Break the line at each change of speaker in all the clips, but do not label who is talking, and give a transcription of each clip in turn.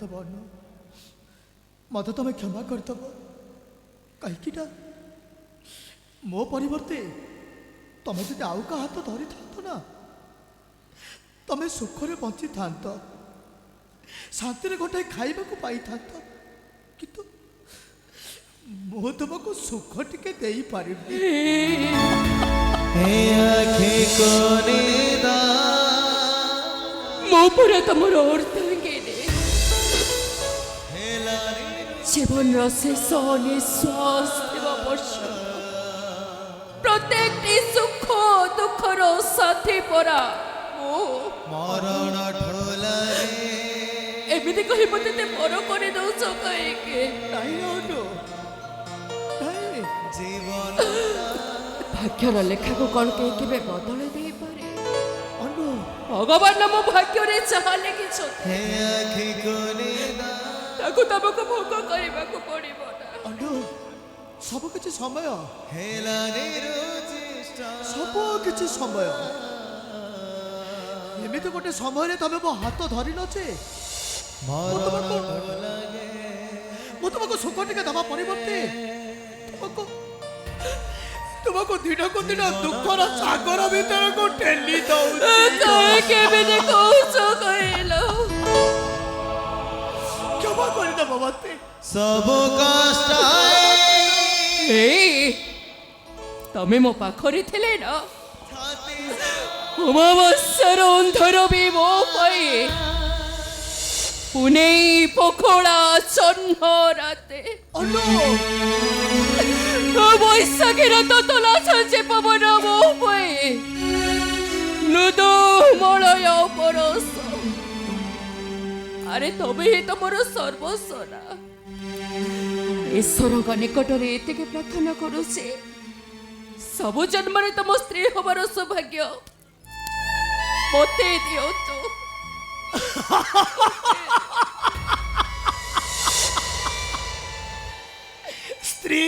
करदब अनु मत तुम क्षमा करदब कहीं मो परिवर्ते तुम जो आउ का हाथ धरी था ना तुम सुखरे बंची था शांति गोटे खाइबा को पाई था किंतु मो तुमको सुख टिके दे पारि
मो पूरा तुमर अर्थ जीवन शेष निश्वास वर्ष प्रत्येक सुख दुखर साथी परा
मरण
एमती कही मत पर कर दौच कहीं
जीवन
भाग्यर लेखा को कौन कहीं के बदल दे पारे भगवान मो भाग्य रे चाह लिखि ताकू तुमको भोग करने को पड़ो ना
सब किछि समय सब किछि समय एमती गोटे समय तुम मो हाथ धरी नचे तुमको सुख टिके दबा परिवर्ते तुमको दिन को दिन दुखर सागर भीतर को ठेली क्षमा कर दे बाबा
सब कष्ट
तमे मो पाखरे थिले ना अमावस्यार अंधर भी मो पाई पुणे पखोड़ा चन्न राते बैशाखीर ततला छे पवन मो पाई मृदु मलय परस अरे तबे ही तुमर सर्वस्वरा ईश्वर निकट में एतिक प्रार्थना करुचे सब जन्म तुम स्त्री हमार सौभाग्य मते दियो
स्त्री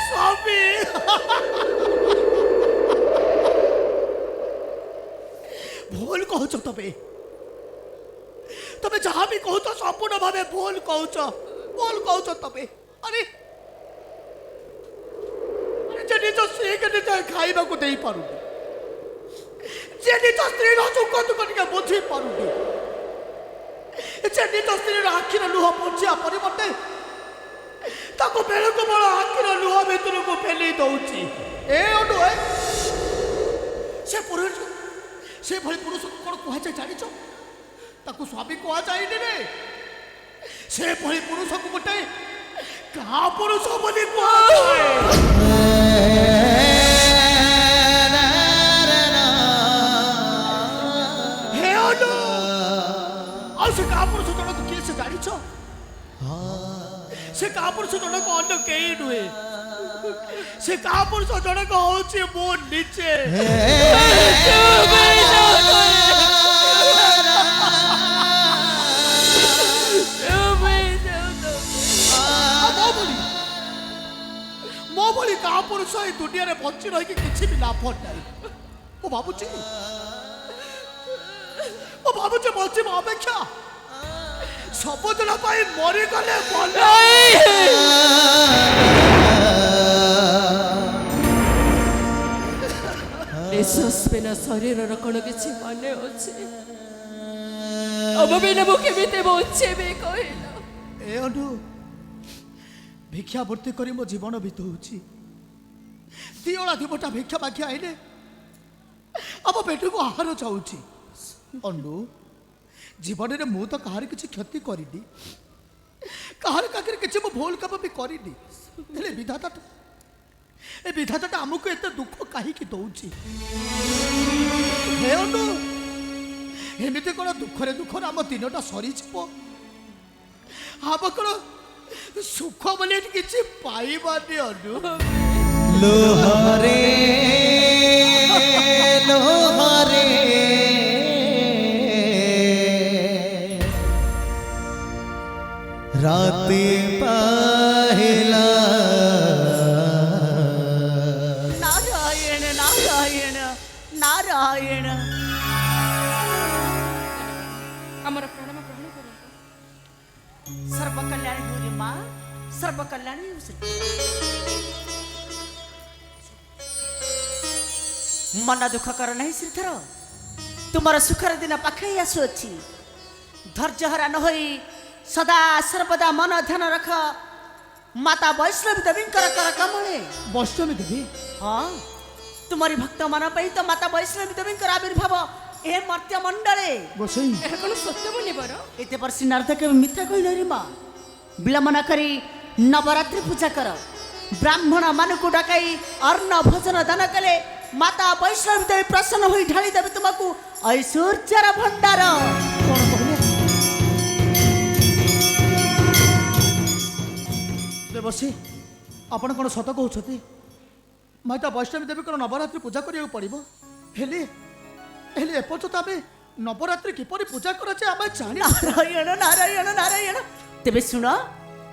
स्वामी भूल कहु तबे तबे जहाँ भी कहू तो संपूर्ण भाव भूल कहू तबे अरे जे निज स्त्री के निज खाइबा को दे पारुनी जे निज स्त्री सुख दुख टिके बुझी पारुनी जे निज स्त्री आखिर लुह पोछिया परिवर्ते ताको बेल को बड़ आखिर लुह भीतर को फेली दउची ए अनु से पुरुष से भली पुरुष कौन कह जाए जानी ताकू स्वामी कह जाए रे से भली पुरुष को गोटे का पुरुष बोली हे अनु आ से का पुरुष जनक किए से जानी से का पुरुष जनक अन्य कहीं नुहे से का पुरुष जनक होची मो नीचे मो भली का पुरुष ए दुनिया रे बंची रही किसी भी लाभ नहीं वो भावुची बंची अपेक्षा सबुदिन मरी गले
निश्वास बिना शरीर कौन किसी मान अच्छे अब बिना मुखे बचे कहल
ए अनु भिक्षावृत्ति करी मो जीवन बीतुची दिओला दिवटा भिक्षा बाकी आईले अब पेट को आहार चाहूची अनु जीवन में मु तो कहार किसी क्षति करिनी कहार काकर किसी मो भूल कब भी करिनी हेले विधाता आमको एत दुख कहीं दौची हे अनु एमती कौन दुखरे दुखरे आम दिनटा सरी आम कौन सुख बोले किसी पाइबानी अनु
लोहरे लोहरे राती पहला
नारायण नारायण नारायण
ଆମର ପ୍ରଣାମ ଗ୍ରହଣ କରନ୍ତୁ।
ସର୍ବକଲ୍ୟାଣୀ ହେଉ ରେ ମା, ସର୍ବକଲ୍ୟାଣୀ ହେଉ ଶ୍ରୀ। ମନ ଦୁଃଖ କର ନାହିଁ ଶ୍ରୀଧର, ତୁମର ସୁଖର ଦିନ ପାଖେଇ ଆସୁଅଛି। ଧୈର୍ଯ୍ୟ ହରା ନ ହୋଇ ସଦା ସର୍ବଦା ମନ ଧ୍ୟାନ ରଖ ମାତା ବୈଷ୍ଣବୀ ଦେବୀଙ୍କର କର କମଳେ। ବୈଷ୍ଣବୀ ଦେବୀ? ହଁ, ତୁମରି ଭକ୍ତ ମାନ ପାଇଁ ତ ମାତା ବୈଷ୍ଣବୀ ଦେବୀଙ୍କର ଆବିର୍ଭାବ ଏ ମର୍ତ୍ତ୍ୟ ମଣ୍ଡଳେ।
ଏହା କ'ଣ ସତ୍ୟ ମୁନିବର?
ଏତେ ବର୍ଷି ନାରଦ କେବେ ମିଥ୍ୟା କହିଲ ରେ ମା? ବିଳମ୍ବ ନ କରି ନବରାତ୍ରି ପୂଜା କର। ବ୍ରାହ୍ମଣ ମାନଙ୍କୁ ଡକାଇ ଅନ୍ନ ଭୋଜନ ଦାନ କଲେ ମାତା ବୈଷ୍ଣବୀ ଦେବୀ ପ୍ରସନ୍ନ ହୋଇ ଢାଳି ଦେବେ ତୁମକୁ ଐଶ୍ୱର୍ଯ୍ୟର ଭଣ୍ଡାର। କଣ କହିଲେ ଦେବର୍ଷି, ଆପଣ କଣ ସତ କହୁଛନ୍ତି? ମାତା ବୈଷ୍ଣବୀ ଦେବୀଙ୍କର ନବରାତ୍ରି ପୂଜା କରିବାକୁ ପଡ଼ିବ। ହେଲେ ହେଲେ ଏପର୍ଯ୍ୟନ୍ତ ଆମେ ନବରାତ୍ରି କିପରି ପୂଜା କରାଯାଏ ଆମେ ଜାଣି। ନାରାୟଣ ନାରାୟଣ ନାରାୟଣ। ତେବେ ଶୁଣ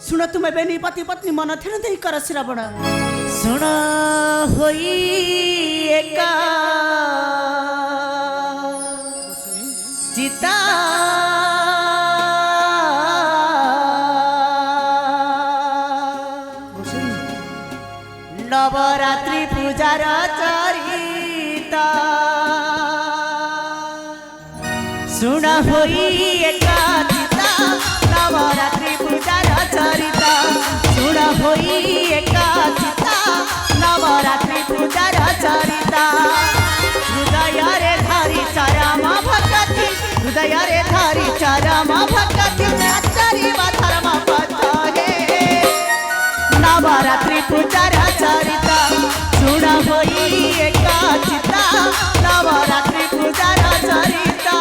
ଶୁଣ, ତୁମେ ବେନି ପତି ପତ୍ନୀ ମନ ଧ୍ୟାନ ଦେଇ କର ଶ୍ରାବଣ। ଶୁଣ ହୋଇ ଏକା ଚିତା ନବରାତ୍ରି ପୂଜାର ଚରିତା। ଶୁଣ ହୋଇ ଏକା ଚିତା ନବରାତ୍ରି ପୂଜାର ଚରିତା। ଶୁଣ ହୋଇ ଏକା ଚିତା ନବରାତ୍ରି ପୂଜାର ଚରିତା। ହୃଦୟରେ ଧରି ଚରମ ଭକ୍ତି, ହୃଦୟରେ ଧରି ଚରମ ଭକ୍ତି ଆଚରିବା ଧର୍ମ ପଥ ହେ ନବରାତ୍ରି ପୂଜାର ଚରିତା। ଶୁଣ ହୋଇ ଏକା ଚିତା ନବରାତ୍ରି ପୂଜାର ଚରିତା।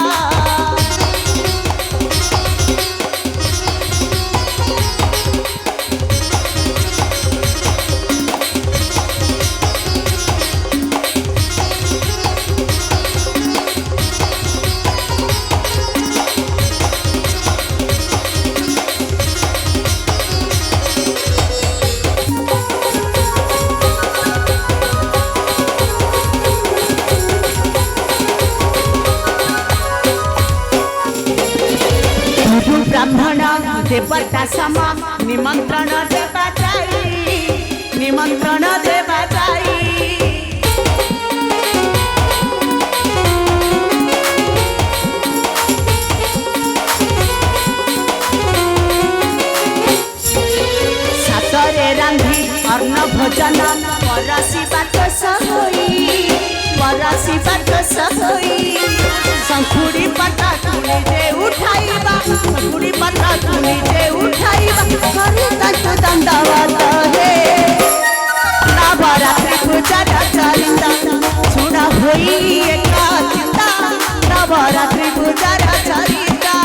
ବ୍ରାହ୍ମଣ ଦେବତା ସମ ନିମନ୍ତ୍ରଣ ଦେବା ଯାଇ, ନିମନ୍ତ୍ରଣ ଦେବା ଯାଇ। ସାତରେ ରାନ୍ଧି ଅନ୍ନ ଭୋଜନ ପରସିବା ଦୋଷ ହୋଇ, ପରସିବା ଦୋଷ ହୋଇ। ଶଙ୍ଖୁଡ଼ି ପତ୍ର ତୁଳି ଯେ ଉଠାଇବା, ଶଙ୍ଖୁଡ଼ି ପତ୍ର ତୁଳି ଯେ ଉଠାଇବା କରି ତାଙ୍କୁ ଦଣ୍ଡବତ ହେ ନବରାତ୍ରି ପୂଜାର ଚରିତା। ଶୁଣ ହୋଇ ଏକା ଚିତା ନବରାତ୍ରି ପୂଜାର ଚରିତା।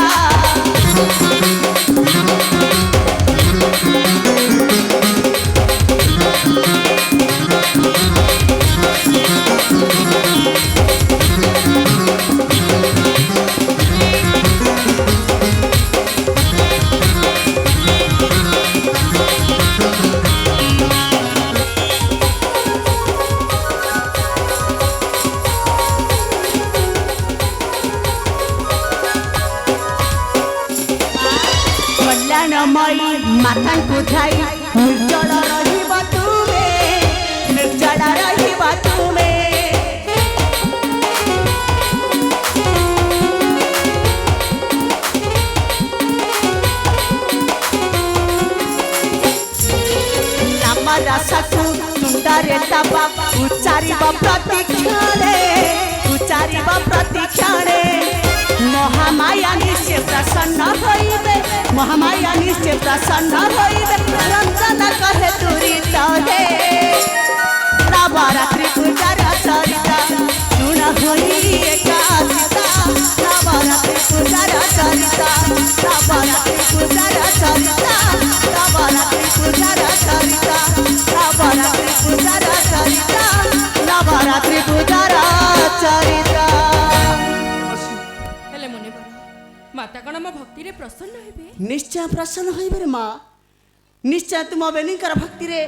କଲ୍ୟାଣମୟୀ ମାତାଙ୍କୁ ଧାଇ ନିର୍ଜଳ ରହିବ ତୁମେ, ନିର୍ଜଳ ରହିବ ତୁମେ। ନାମ ରସକୁ ତୁଣ୍ଡରେ ଦବ ଉଚ୍ଚାରିବ ପ୍ରତିକ୍ଷଣେ, ଉଚ୍ଚାରିବ ପ୍ରତିକ୍ଷଣେ। ମହାମାୟା ନିଶ୍ଚୟ ପ୍ରସନ୍ନ ହୋଇବେ, ମହାମାୟା ନିଶ୍ଚୟ ପ୍ରସନ୍ନ ହୋଇବେ। ରଞ୍ଜନ କହେ ତୁରିତ ହେ ନବରାତ୍ରି ପୂଜାର ଚରିତା। ଶୁଣ ହୋଇ ଏକା ଚିତା ନବରାତ୍ରି ପୂଜାର ଚରିତା। ନବରାତ୍ରି ପୂଜାର ଚରିତା, ନବରାତ୍ରି ପୂଜାର ଚରିତା, ନବରାତ୍ରି ପୂଜାର ଚରିତା, ନବରାତ୍ରି ପୂଜାର ଚରିତା।
ହେଲେ ମୁନିବର, ମାତା କ'ଣ ଆମ ଭକ୍ତିରେ ପ୍ରସନ୍ନ ହେବେ?
ନିଶ୍ଚୟ ପ୍ରସନ୍ନ ହୋଇବେ ରେ ମା। ନିଶ୍ଚୟ ତୁମ ବେନିଙ୍କର ଭକ୍ତିରେ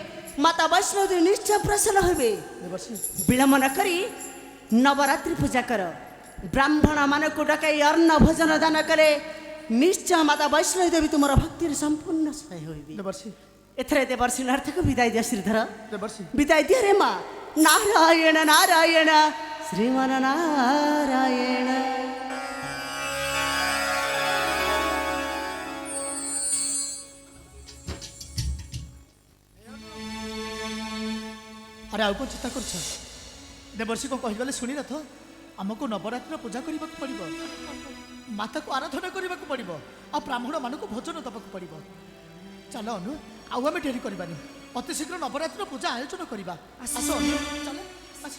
ମାତା ବୈଷ୍ଣବୀ ନିଶ୍ଚୟ ପ୍ରସନ୍ନ ହେବେ। ବିଳମ୍ବ ନ କରି ନବରାତ୍ରି ପୂଜା କର। ବ୍ରାହ୍ମଣ ମାନଙ୍କୁ ଡକାଇ ଅନ୍ନ ଭୋଜନ ଦାନ କଲେ ନିଶ୍ଚୟ ମାତା ବୈଷ୍ଣବୀ ଦେବୀ ତୁମର ଭକ୍ତିରେ ସମ୍ପୂର୍ଣ୍ଣ ସହାୟ ହୋଇବି।
ଦେବର୍ଷି
ଏଥରେ ଦେବର୍ଷି ନାରଦକୁ ବିଦାୟ ଦିଅ ଶ୍ରୀଧର।
ଦେବର୍ଷି
ବିଦାୟ ଦିଅ ରେ ମା। ନାରାୟଣ ନାରାୟଣ ଶ୍ରୀମାନ ନାରାୟଣ।
ଆରେ ଆଉ କ'ଣ ଚିନ୍ତା କରୁଛ? ଦେବର୍ଷି କ'ଣ କହିଗଲେ ଶୁଣିଲ ତ? ଆମକୁ ନବରାତ୍ରିର ପୂଜା କରିବାକୁ ପଡ଼ିବ, ମାତାକୁ ଆରାଧନା କରିବାକୁ ପଡ଼ିବ, ଆଉ ବ୍ରାହ୍ମଣମାନଙ୍କୁ ଭୋଜନ ଦେବାକୁ ପଡ଼ିବ। ଚାଲ ଅନୁ, ଆଉ ଆମେ ଡେରି କରିବାନି, ଅତି ଶୀଘ୍ର ନବରାତ୍ରିର ପୂଜା ଆୟୋଜନ କରିବା। ଆସ ଅନୁ, ଚାଲ ଆସ।